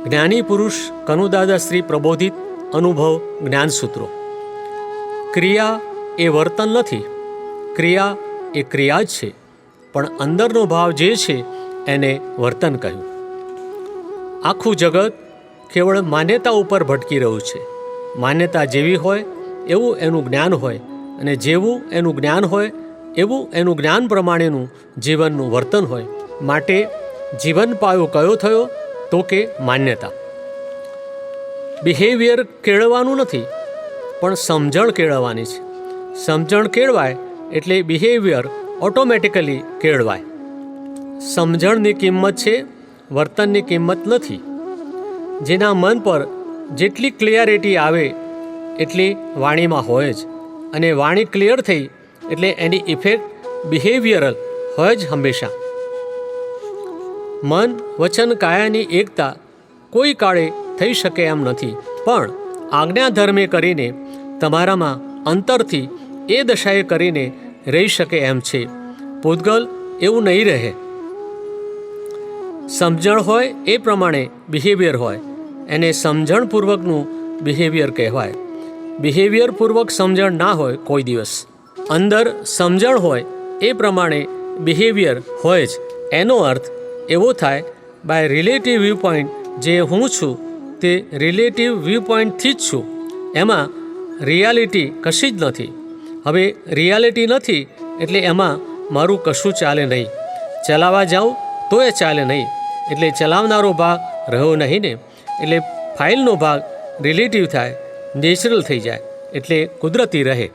જ્ઞાની પુરુષ કનુદાદા શ્રી પ્રબોધિત અનુભવ જ્ઞાનસૂત્રો. ક્રિયા એ વર્તન નથી, ક્રિયા એ ક્રિયા જ છે, પણ અંદરનો ભાવ જે છે એને વર્તન કહ્યું. આખું જગત કેવળ માન્યતા ઉપર ભટકી રહ્યું છે. માન્યતા જેવી હોય એવું એનું જ્ઞાન હોય, અને જેવું એનું જ્ઞાન હોય એવું એનું જ્ઞાન પ્રમાણેનું જીવનનું વર્તન હોય. માટે જીવન પાયો કયો થયો? તો કે માન્યતા. બિહેવિયર કેળવવાનું નથી, પણ સમજણ કેળવવાની છે. સમજણ કેળવાય એટલે બિહેવિયર ઓટોમેટિકલી કેળવાય. સમજણની કિંમત છે, વર્તનની કિંમત નથી. જેના મન પર જેટલી ક્લિયરિટી આવે એટલી વાણીમાં હોય જ, અને વાણી ક્લિયર થઈ એટલે એની ઇફેક્ટ બિહેવિયરલ હોય જ હંમેશા. મન વચન કાયાની એકતા કોઈ કાળે થઈ શકે એમ નથી, પણ આજ્ઞાધર્મે કરીને તમારામાં અંતરથી એ દશાએ કરીને રહી શકે એમ છે. પૂતગલ એવું નહીં રહે. સમજણ હોય એ પ્રમાણે બિહેવિયર હોય, એને સમજણપૂર્વકનું બિહેવિયર કહેવાય. બિહેવિયરપૂર્વક સમજણ ના હોય કોઈ દિવસ. અંદર સમજણ હોય એ પ્રમાણે બિહેવિયર હોય જ. એનો અર્થ એવો થાય, બાય રિલેટિવ વ્યૂ પોઈન્ટ જે હું છું તે રિલેટિવ વ્યૂ પોઈન્ટથી જ છું. એમાં રિયાલિટી કશી જ નથી. હવે રિયાલિટી નથી એટલે એમાં મારું કશું ચાલે નહીં. ચલાવવા જાઉં તો એ ચાલે નહીં, એટલે ચલાવનારો ભાગ રહ્યો નહીં ને, એટલે ફાઇલનો ભાગ રિલેટિવ થાય, નેચરલ થઈ જાય, એટલે કુદરતી રહે.